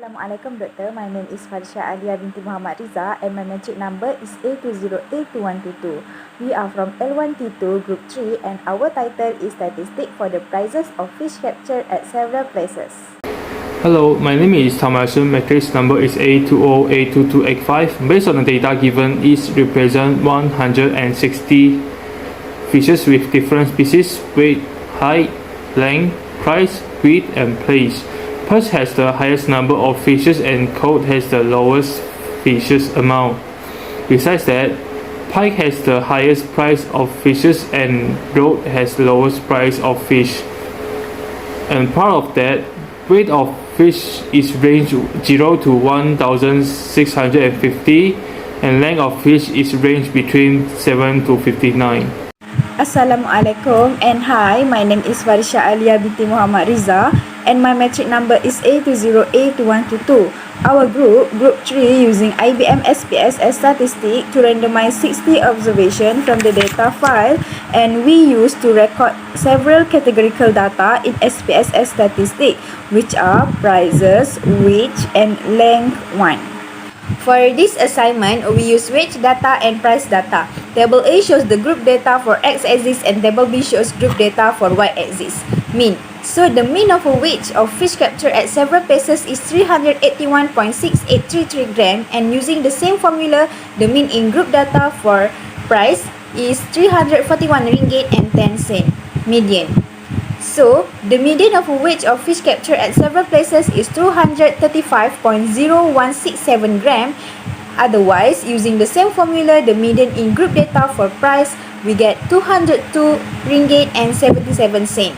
Assalamualaikum Doktor, my name is Farisha Alia binti Muhammad Riza and my metric number is A208122. We are from L1T2 Group 3 and our title is Statistic for the Prices of Fish Captured at Several Places. Hello, my name is Thomason. Matrix number is A20A2285. Based on the data given, it represents 160 fishes with different species, weight, height, length, price, width, and place. Perch has the highest number of fishes and cod has the lowest fishes amount. Besides that, pike has the highest price of fishes and rod has the lowest price of fish. And part of that, weight of fish is range 0 to 1,650 and length of fish is range between 7 to 59. Assalamualaikum and hi, my name is Farisha Alia binti Muhammad Riza and my metric number is A20A2122. Our group 3, using IBM SPS as statistic to randomize 60 observation from the data file, and we use to record several categorical data in SPSS statistic, which are prices, weight, and length 1. For this assignment, we use weight data and price data. Table A shows the group data for x-axis and table B shows group data for y-axis. Mean. So the mean of a weight of fish captured at several places is 381.6833 gram, and using the same formula, the mean in group data for price is 341 ringgit and 10 cent. Median. So, the median of a weight of fish captured at several places is 235.0167 gram. Otherwise, using the same formula, the median in group data for price, we get 202 ringgit and 77 cent.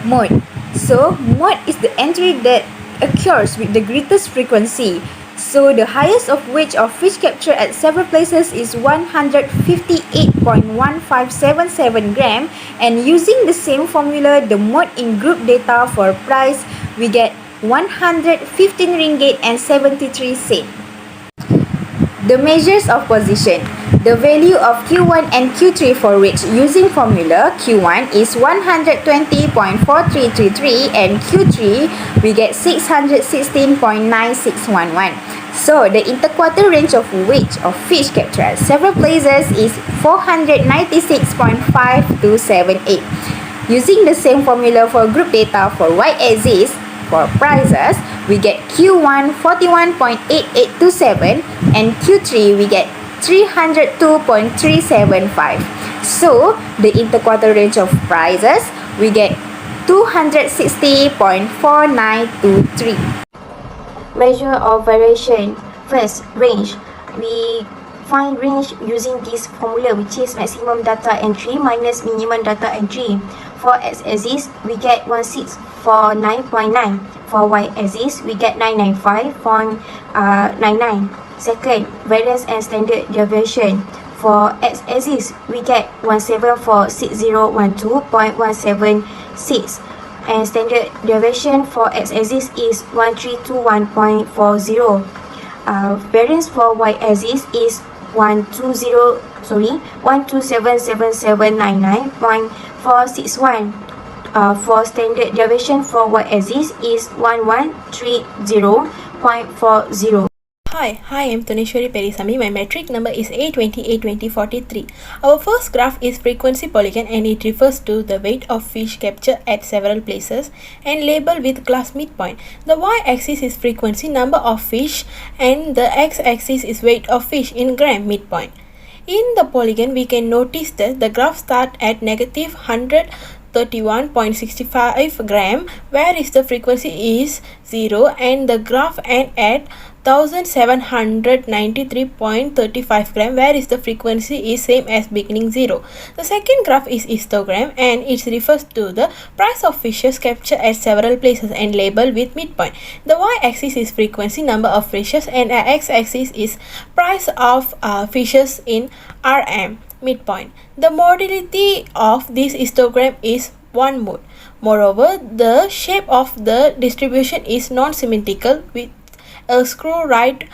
Mode. So, mode is the entry that occurs with the greatest frequency. So, the highest of weight of fish captured at several places is 158.1577 gram, and using the same formula, the mode in group data for price, we get 115 ringgit and 73 cent. The measures of position. The value of Q1 and Q3 for which, using formula, Q1 is 120.4333 and Q3 we get 616.9611. So, the interquarter range of weight of fish captured at several places is 496.5278. Using the same formula for group data for y-axis, for prices, we get Q1 41.8827 and Q3 we get 302.375. So, the interquarter range of prices, we get 260.4923. Measure of variation. First, range. We find range using this formula, which is maximum data entry minus minimum data entry. For x-axis, we get 1649.9. For y-axis, we get 995.99. Second, variance and standard deviation. For x-axis, we get 1746.176, and standard deviation for x-axis is 1321.40. Variance for y-axis is 1277799.461. For standard deviation for y-axis is 1130.40. Hi, I'm Tunishwari Perisami. My metric number is A20A2043. Our first graph is frequency polygon and it refers to the weight of fish captured at several places and labeled with class midpoint. The y-axis is frequency number of fish and the x-axis is weight of fish in gram midpoint. In the polygon, we can notice that the graph starts at negative 131.65 gram, whereas the frequency is 0, and the graph ends at 1793.35 gram, whereas the frequency is same as beginning 0. The second graph is histogram and it refers to the price of fishes captured at several places and labeled with midpoint. The y-axis is frequency number of fishes and the x-axis is price of fishes in RM midpoint. The modality of this histogram is one mode. Moreover, the shape of the distribution is non-symmetrical with a screw right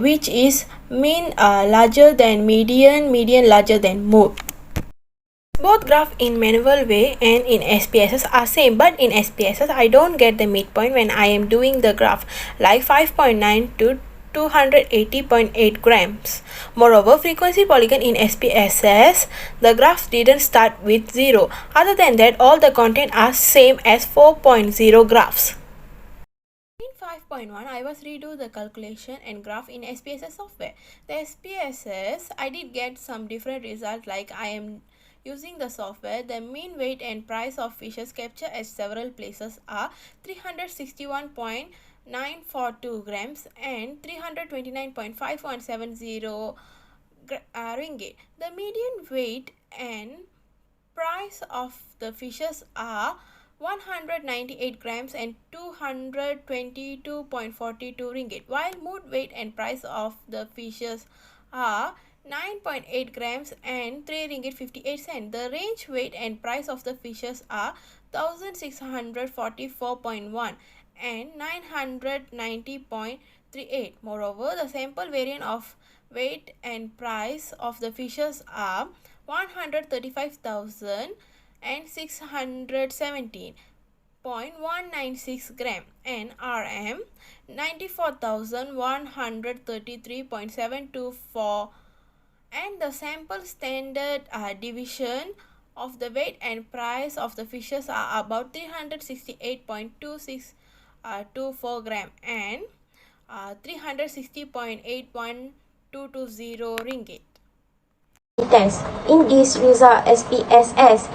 which is mean larger than median, median larger than mode. Both graph in manual way and in SPSS are same, but in SPSS I don't get the midpoint when I am doing the graph, like 5.9 to 280.8 grams. Moreover, frequency polygon in SPSS, the graphs didn't start with 0. Other than that, all the content are same as 4.0 graphs. In 5.1, I was redo the calculation and graph in SPSS software. The SPSS, I did get some different results, like I am using the software. The mean weight and price of fishes captured at several places are 361.942 grams and 329.5170 ringgit. The median weight and price of the fishes are 198 grams and 222.42 ringgit, while mood weight and price of the fishes are 9.8 grams and 3 ringgit 58 cent. The range weight and price of the fishes are 1644.1 and 990.38. Moreover, the sample variant of weight and price of the fishes are 135,000 and 617.196 gram and RM 94,133.724, and the sample standard deviation of the weight and price of the fishes are about 368.2624 gram and 360.81220 ringgit. Test. In this result SPSS,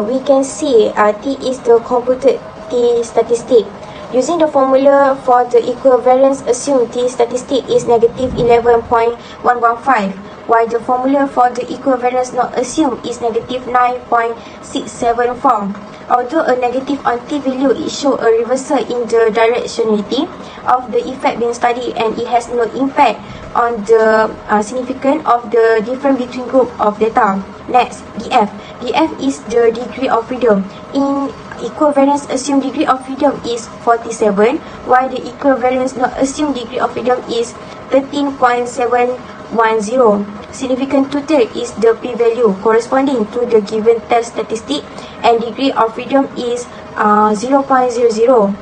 we can see T is the computed T statistic. Using the formula for the equivalence, assume T statistic is negative 11.115, while the formula for the equivalence not assumed is negative 9.674. Although a negative on T value, it shows a reversal in the directionality of the effect being studied, and it has no impact on the significance of the difference between group of data. Next, DF. DF is the degree of freedom. In equivalence assumed degree of freedom is 47, while the equivalence not assumed degree of freedom is 13.710. Significant total is the p-value corresponding to the given test statistic, and degree of freedom is 0.00,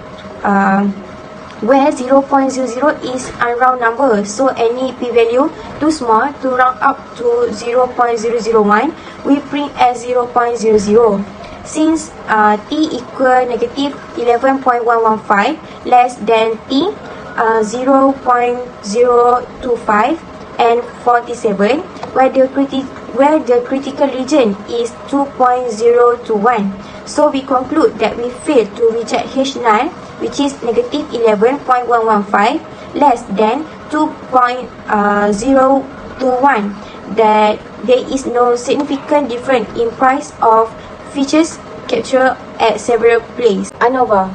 where 0.00 is unround number, so any p-value too small to round up to 0.001, we print as 0.00. Since T equal negative 11.115 less than T 0.025 and 47, where the critical region is 2.021. So we conclude that we fail to reject H9, which is negative 11.115 less than 2.021, that there is no significant difference in price of fishes captured at several places. ANOVA.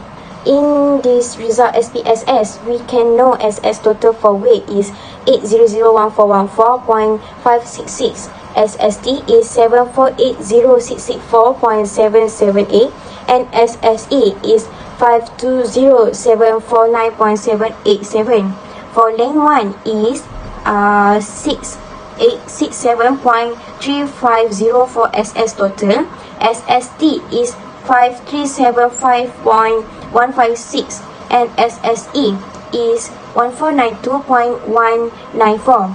In this result SPSS, we can know SS total for weight is 8001414.566, SST is 7480664.778, and SSE is 520749.787. For lane 1 is 6867.350 for SS total. SST is 5375.156 and SSE is 1492.194.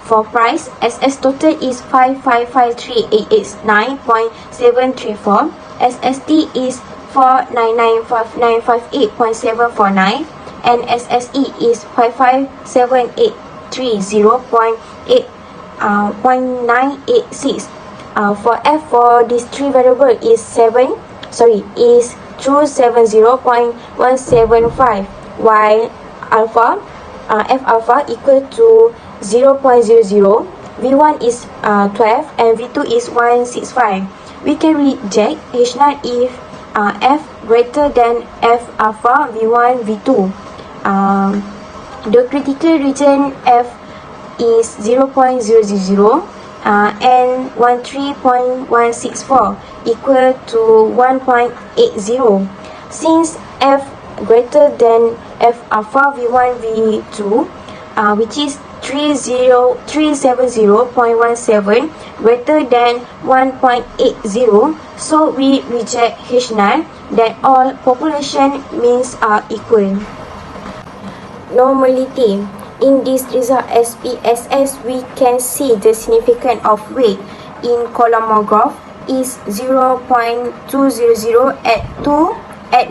For price, SS total is 5553889.734. SST is 4995958.749 and SSE is 55783.986. For F, for these three variable is true 70.175, while alpha F alpha equal to 0.00, V1 is 12 and V2 is 165. We can reject H9 if F greater than F alpha V1 V2. The critical region F is 0.000 and 13.164 equal to 1.80. Since F greater than F alpha V1 V2, which is 370.17, greater than 1.80, so we reject H null, that all population means are equal. Normality. In this result SPSS, we can see the significance of weight in column graph is 0.200 at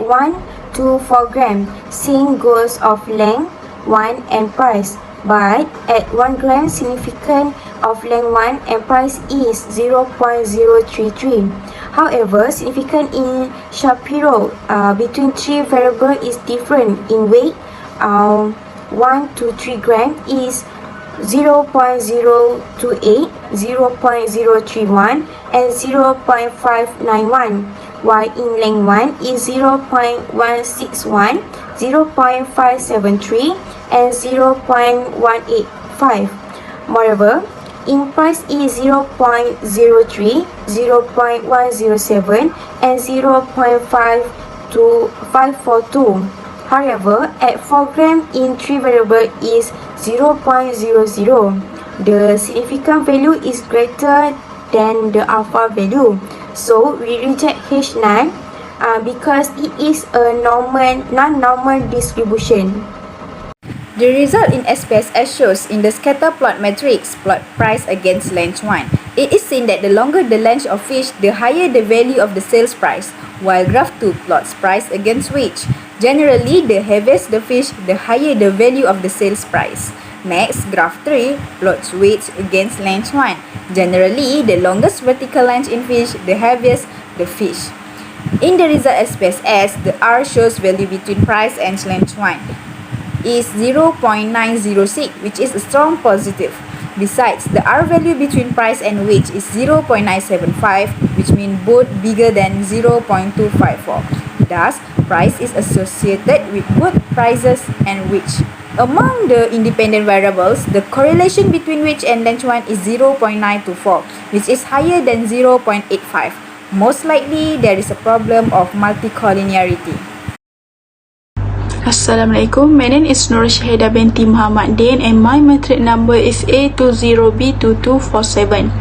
1 to 4 gram. Same goes of length 1 and price, but at 1 gram significance of length 1 and price is 0.033. However, significance in Shapiro between 3 variables is different in weight. 1 to 3 gram is 0.028, 0.031 and 0.591, while in length 1 is 0.161, 0.573 and 0.185. Moreover, in price is 0.03, 0.107 and 0.542. However, at 4 gram in 3 variable is 0.00. The significant value is greater than the alpha value. So we reject H null because it is a non-normal distribution. The result in SPSS shows in the scatter plot matrix plot price against length 1. It is seen that the longer the length of fish, the higher the value of the sales price, while graph 2 plots price against weight. Generally, the heavier the fish, the higher the value of the sales price. Next, graph 3 plots weight against length 1. Generally, the longest vertical length in fish, the heaviest the fish. In the result SPSS, the R shows value between price and length 1 is 0.906, which is a strong positive. Besides, the R value between price and weight is 0.975, which means both bigger than 0.254. Thus, price is associated with both prices and weight. Among the independent variables, the correlation between weight and length 1 is 0.924, which is higher than 0.85. Most likely, there is a problem of multicollinearity. Assalamualaikum, my name is Nur Syahida binti Muhammad Din and my metric number is A20B2247.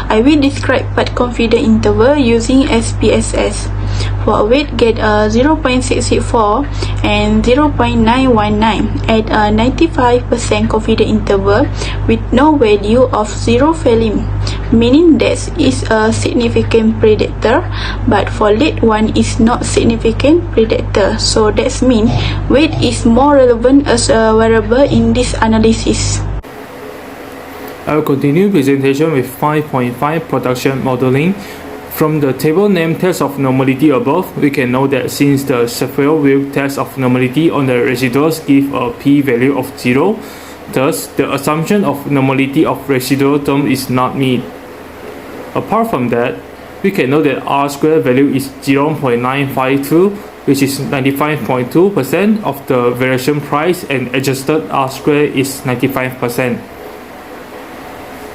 I will describe part confidence interval using SPSS. For weight, get a 0.684 and 0.919 at a 95% confidence interval with no value of zero value, meaning that is a significant predictor, but for late one is not significant predictor. So that means weight is more relevant as a variable in this analysis. I will continue presentation with 5.5 production modeling. From the table name test of normality above, we can know that since the Sheffield wheel test of normality on the residuals give a p-value of 0, thus the assumption of normality of residual term is not met. Apart from that, we can know that R square value is 0.952, which is 95.2% of the variation price, and adjusted R square is 95%.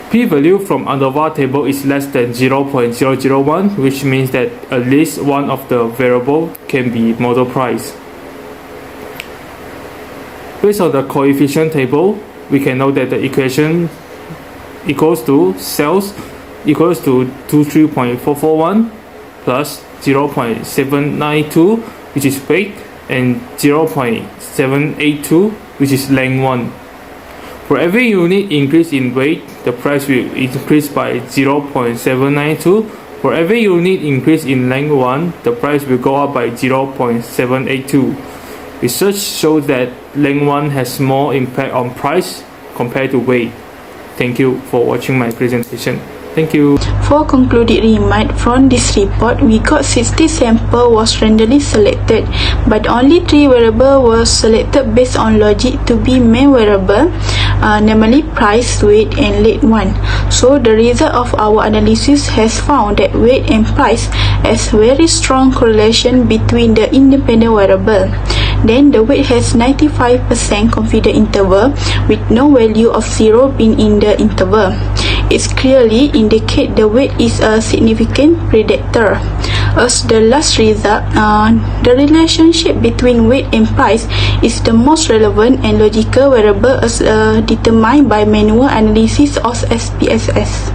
P-value from ANOVA table is less than 0.001, which means that at least one of the variable can be model price. Based on the coefficient table, we can know that the equation equals to sales equals to 23.441 plus 0.792, which is weight, and 0.782, which is length 1. For every unit increase in weight, the price will increase by 0.792. For every unit increase in length 1, the price will go up by 0.782. Research shows that length 1 has more impact on price compared to weight. Thank you for watching my presentation. Thank you. For concluded remark from this report, we got 60 sample was randomly selected, but only 3 variable was selected based on logic to be main variable, namely price, weight and late one. So the result of our analysis has found that weight and price has very strong correlation between the independent variable. Then the weight has 95% confidence interval with no value of 0 being in the interval. It clearly indicates the weight is a significant predictor. As the last result, the relationship between weight and price is the most relevant and logical variable as determined by manual analysis of SPSS.